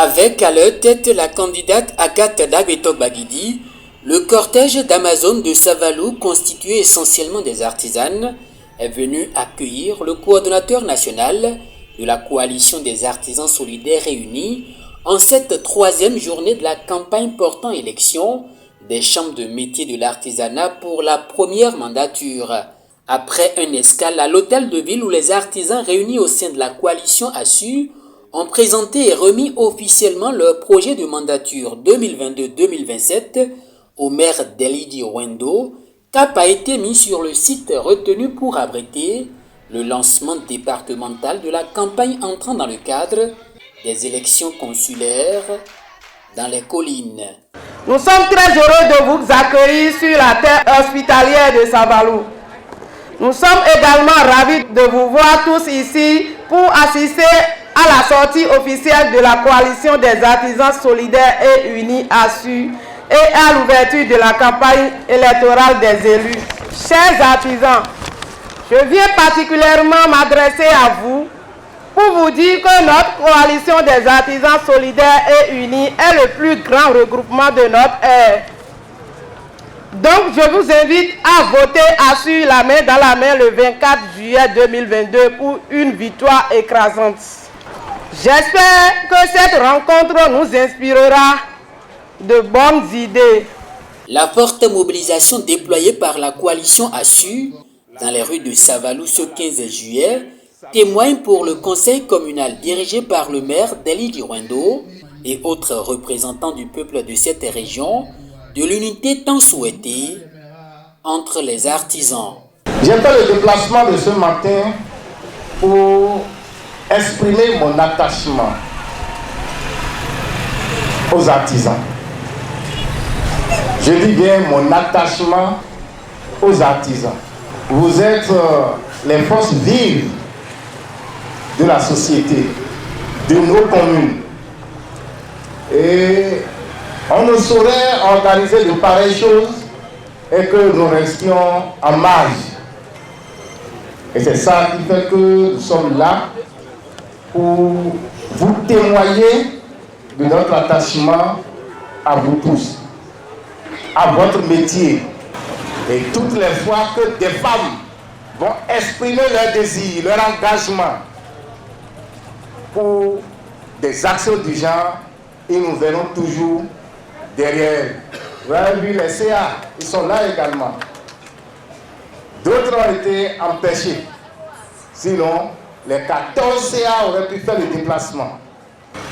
Avec à leur tête la candidate Agathe Dabetok-Baguidi, le cortège d'Amazone de Savalou, constitué essentiellement des artisanes, est venu accueillir le coordonnateur national de la coalition des artisans solidaires réunis en cette troisième journée de la campagne portant élection des chambres de métiers de l'artisanat pour la première mandature. Après un escale à l'hôtel de ville où les artisans réunis au sein de la coalition ASSU ont présenté et remis officiellement leur projet de mandature 2022-2027 au maire d'Elidi Wendo, cap a été mis sur le site retenu pour abriter le lancement départemental de la campagne entrant dans le cadre des élections consulaires dans les collines. Nous sommes très heureux de vous accueillir sur la terre hospitalière de Savalou. Nous sommes également ravis de vous voir tous ici pour assister à la sortie officielle de la coalition des artisans solidaires et unis ASSU et à l'ouverture de la campagne électorale des élus. Chers artisans, je viens particulièrement m'adresser à vous pour vous dire que notre coalition des artisans solidaires et unis est le plus grand regroupement de notre ère. Donc, je vous invite à voter ASSU la main dans la main le 24 juillet 2022 pour une victoire écrasante. J'espère que cette rencontre nous inspirera de bonnes idées. La forte mobilisation déployée par la coalition ASSU dans les rues de Savalou ce 15 juillet témoigne pour le conseil communal dirigé par le maire d'Elidi Wendo et autres représentants du peuple de cette région de l'unité tant souhaitée entre les artisans. J'ai fait le déplacement de ce matin pour exprimer mon attachement aux artisans. Je dis bien mon attachement aux artisans. Vous êtes les forces vives de la société, de nos communes. Et on ne saurait organiser de pareilles choses et que nous restions en marge. Et c'est ça qui fait que nous sommes là pour vous témoigner de notre attachement à vous tous, à votre métier. Et toutes les fois que des femmes vont exprimer leur désir, leur engagement pour des actions du genre, et nous verrons toujours derrière. Vous avez vu les CA, ils sont là également. D'autres ont été empêchés. Sinon, les 14 CA auraient pu faire le déplacement.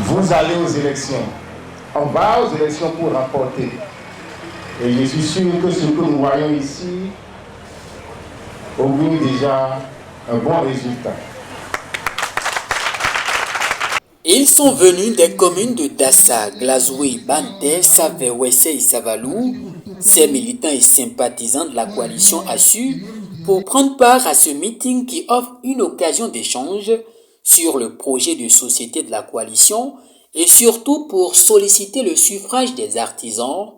Vous allez aux élections. On va aux élections pour remporter. Et je suis sûr que ce que nous voyons ici augure déjà un bon résultat. Ils sont venus des communes de Dassa, Glazoué, Banté, Savewesse et Savalou, ces militants et sympathisants de la coalition ASSU, pour prendre part à ce meeting qui offre une occasion d'échange sur le projet de société de la coalition et surtout pour solliciter le suffrage des artisans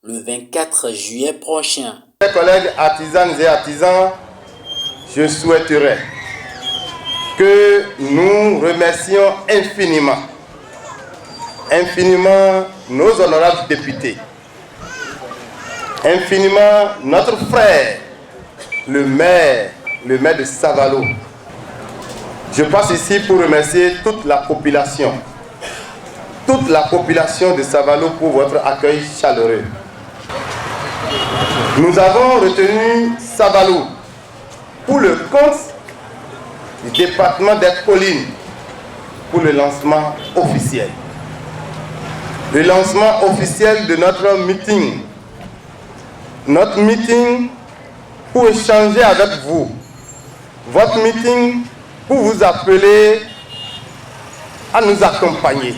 le 24 juillet prochain. Mes collègues artisanes et artisans, je souhaiterais que nous remercions infiniment nos honorables députés, infiniment notre frère, le maire de Savalou. Je passe ici pour remercier toute la population de Savalou pour votre accueil chaleureux. Nous avons retenu Savalou pour le compte du département des collines pour le lancement officiel. Le lancement officiel de notre meeting. Notre meeting pour échanger avec vous. Votre meeting pour vous appeler à nous accompagner.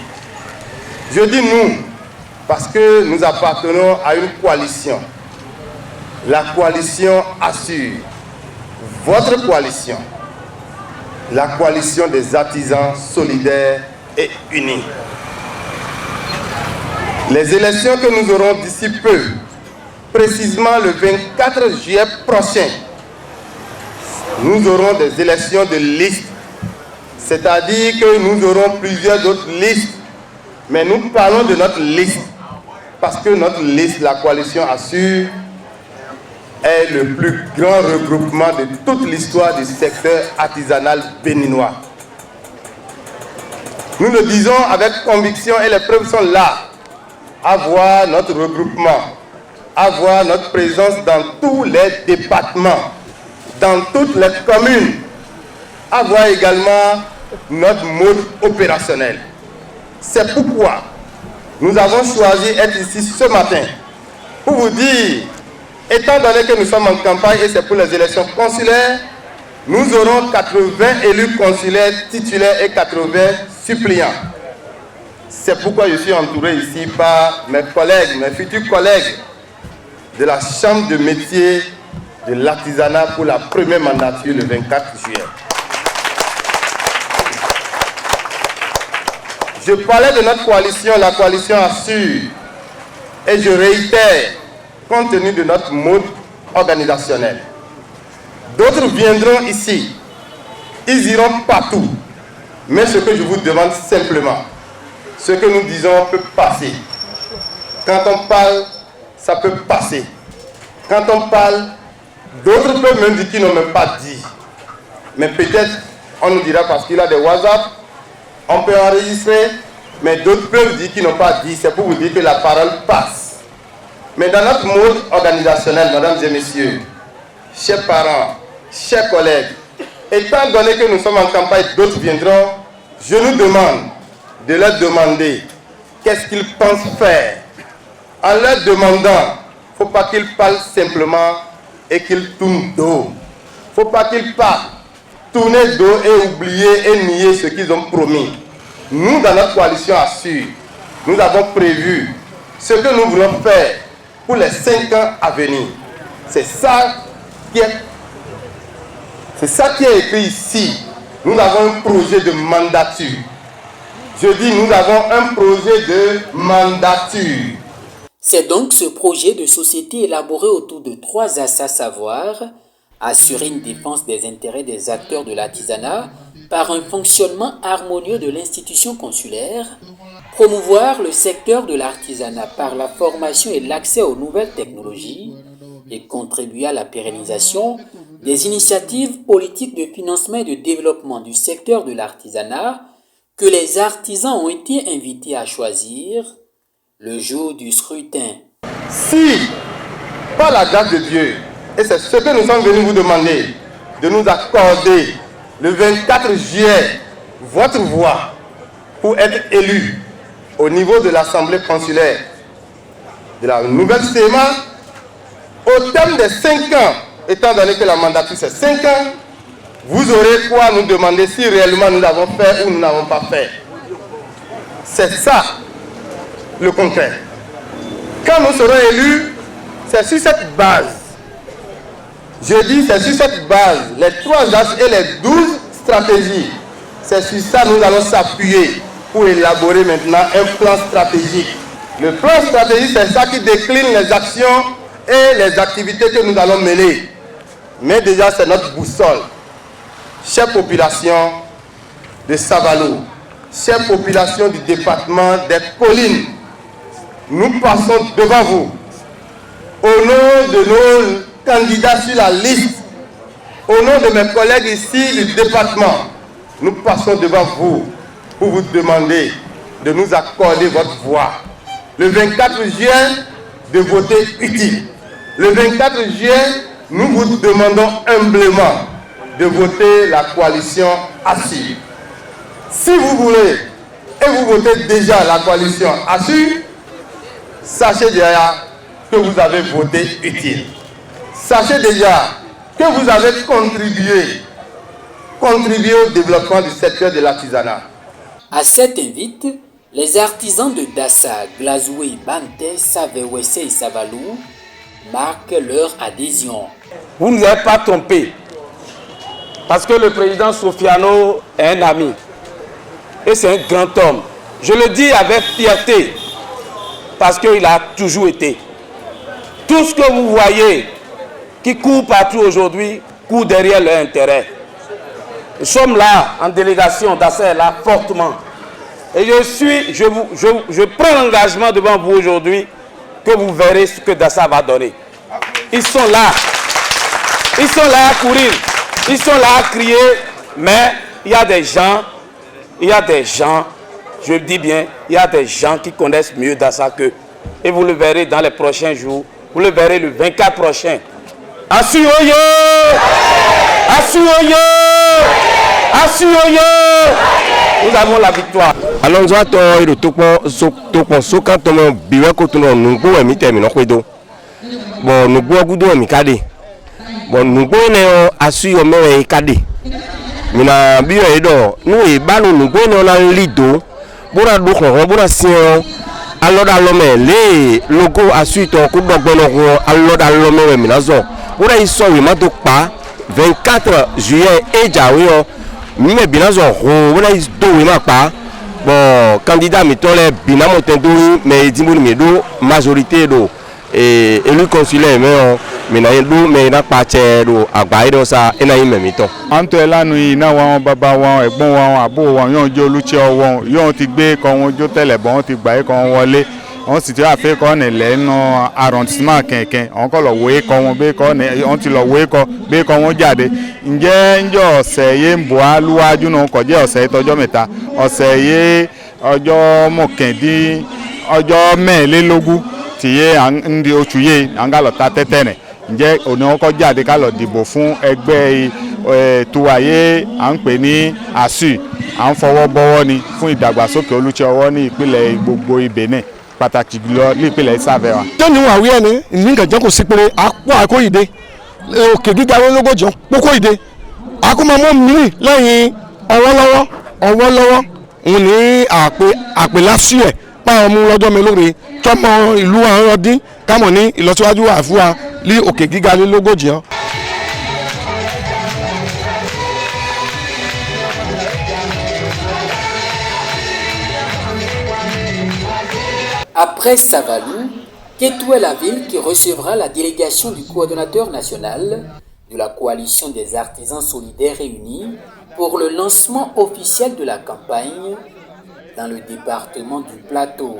Je dis nous, parce que nous appartenons à une coalition. La coalition ASSU, votre coalition, la coalition des artisans solidaires et unis. Les élections que nous aurons d'ici peu, précisément le 24 juillet prochain, nous aurons des élections de liste, c'est-à-dire que nous aurons plusieurs autres listes Mais nous parlons de notre liste, parce que notre liste, la coalition Assure, est le plus grand regroupement de toute l'histoire du secteur artisanal béninois. Nous le disons avec conviction et les preuves sont là. À voir notre regroupement, à voir notre présence dans tous les départements, dans toutes les communes, à voir également notre mode opérationnel. C'est pourquoi nous avons choisi d'être ici ce matin pour vous dire, étant donné que nous sommes en campagne et c'est pour les élections consulaires, nous aurons 80 élus consulaires titulaires et 80 suppléants. C'est pourquoi je suis entouré ici par mes collègues, mes futurs collègues de la Chambre de métier de l'artisanat pour la première mandature le 24 juillet. Je parlais de notre coalition, la coalition Assure, et je réitère, compte tenu de notre mode organisationnel. D'autres viendront ici, ils iront partout, mais ce que je vous demande simplement, ce que nous disons peut passer. Quand on parle, ça peut passer. Quand on parle, d'autres peuvent même dire qu'ils n'ont même pas dit. Mais peut-être, on nous dira parce qu'il a des WhatsApp, on peut enregistrer, mais d'autres peuvent dire qu'ils n'ont pas dit. C'est pour vous dire que la parole passe. Mais dans notre mode organisationnel, mesdames et messieurs, chers parents, chers collègues, étant donné que nous sommes en campagne, d'autres viendront, je nous demande de leur demander qu'est-ce qu'ils pensent faire. En leur demandant, il ne faut pas qu'ils parlent simplement et qu'ils tournent dos. Il ne faut pas qu'ils parlent, tourner dos et oublier et nier ce qu'ils ont promis. Nous, dans notre coalition Assure, nous avons prévu ce que nous voulons faire pour les 5 ans à venir. C'est ça qui est écrit ici. Nous avons un projet de mandature. Je dis, nous avons un projet de mandature. C'est donc ce projet de société élaboré autour de 3 axes, à savoir assurer une défense des intérêts des acteurs de l'artisanat par un fonctionnement harmonieux de l'institution consulaire, promouvoir le secteur de l'artisanat par la formation et l'accès aux nouvelles technologies et contribuer à la pérennisation des initiatives politiques de financement et de développement du secteur de l'artisanat que les artisans ont été invités à choisir le jour du scrutin. Si, par la grâce de Dieu, et c'est ce que nous sommes venus vous demander, de nous accorder le 24 juillet votre voix pour être élu au niveau de l'Assemblée consulaire de la nouvelle CEMA, au terme des 5 ans, étant donné que la mandature c'est 5 ans, vous aurez quoi nous demander si réellement nous l'avons fait ou nous n'avons pas fait. C'est ça le concret. Quand nous serons élus, c'est sur cette base. Je dis, c'est sur cette base, les 3 axes et les 12 stratégies. C'est sur ça que nous allons s'appuyer pour élaborer maintenant un plan stratégique. Le plan stratégique, c'est ça qui décline les actions et les activités que nous allons mener. Mais déjà, c'est notre boussole. Chère population de Savalou, chère population du département des collines, nous passons devant vous. Au nom de nos candidats sur la liste, au nom de mes collègues ici du département, nous passons devant vous pour vous demander de nous accorder votre voix. Le 24 juillet, de voter utile. Le 24 juillet, nous vous demandons humblement de voter la coalition Assure. Si vous voulez, et vous votez déjà la coalition Assure, sachez déjà que vous avez voté utile. Sachez déjà que vous avez contribué au développement du secteur de l'artisanat. À cet invite, les artisans de Dassa, Glazoué, Banté, Savewesse et Savalou marquent leur adhésion. Vous ne vous avez pas trompé, parce que le président Sofiano est un ami et c'est un grand homme. Je le dis avec fierté, parce qu'il a toujours été. Tout ce que vous voyez qui court partout aujourd'hui, court derrière leur intérêt. Nous sommes là en délégation, Dassa est là fortement. Et je prends l'engagement devant vous aujourd'hui que vous verrez ce que Dassa va donner. Ils sont là. Ils sont là à courir. Ils sont là à crier. Mais il y a des gens, je le dis bien, il y a des gens qui connaissent mieux Dassa qu'eux. Et vous le verrez dans les prochains jours. Vous le verrez le 24 prochain. Assuoyo! Assuoyo! Assuoyo! Nous avons la victoire. Alors, nous avons le topon soka tomo biwe kotuno nungo emi temi no kwedo. Bon, nungo gudo emi kade. Bon, nungo ne assuyo mewe kade. Mina biwe edo, nu e banu nungo ne na lido. Bora do ko bora sien. Alors alome le logo assuito ko dogbono ko alors alome mina zo. Bora iso wi ma to pa 24 juillet e jawe o. Mais bien sûr, on a eu bon candidat mais les bien mais dis-moi majorité et élu consulaire mais n'a pas de ça et n'a même temps. Entre là nous na wa baba wa egbon wa abo wa yon jo luche wa yon ti gbe ko won jo tele bon ti gba e ko wọlé on sì ti afe ko ne le no arrondissement kenken on ko lo wo e ko won be ko ne on ti lo wo e ko be ko won jáde ǹjẹ́ ńjọ́ ọ̀sẹ̀ yé ń bọ̀ á lúwájú náà kọjá ọ̀sẹ̀ tọjọ́ mẹ́ta ọ̀sẹ̀ yé ọjọ́ mọ̀kàndín ọjọ́ mẹ́ẹ̀lélógún tí yé ń di oṣù yé à ń gà lọ ta tẹ́tẹ́ nẹ̀ ǹjẹ́ òní wọn kọ́ jáde ká lọ dìbò fún ẹgbẹ́ tuwaye à ń pè ní ASUU à ń fọwọ́ bọ́wọ́ ni fún ìdàgbàsókè olùṣẹ́ ọwọ́ ní ìpínlẹ̀ gbogbo Benin pàtàkì jùlọ ní ìpínlẹ̀ Ìsàfẹ́ wa. tó ní wọn àwíyẹ ni ìníkànjẹ́ kò sí pé àpò àkóyìdé òkè gíga lọ́gọ́jọ́ pókó ìdè akọ́mọmọ́ mìíràn lẹ́yìn ọwọ́ lọ́wọ́ òun ní àpèlásí ẹ̀ páwọn mú lọ́jọ́ mi lóore tọ́mọ ìlú àwọn ọdín kámọ̀ ní ìlọsíwájú àfúwà ní òkè gíga lọ́gọ́jọ́. Après Savalou, Kétou est la ville qui recevra la délégation du coordonnateur national de la coalition des artisans solidaires réunis pour le lancement officiel de la campagne dans le département du Plateau.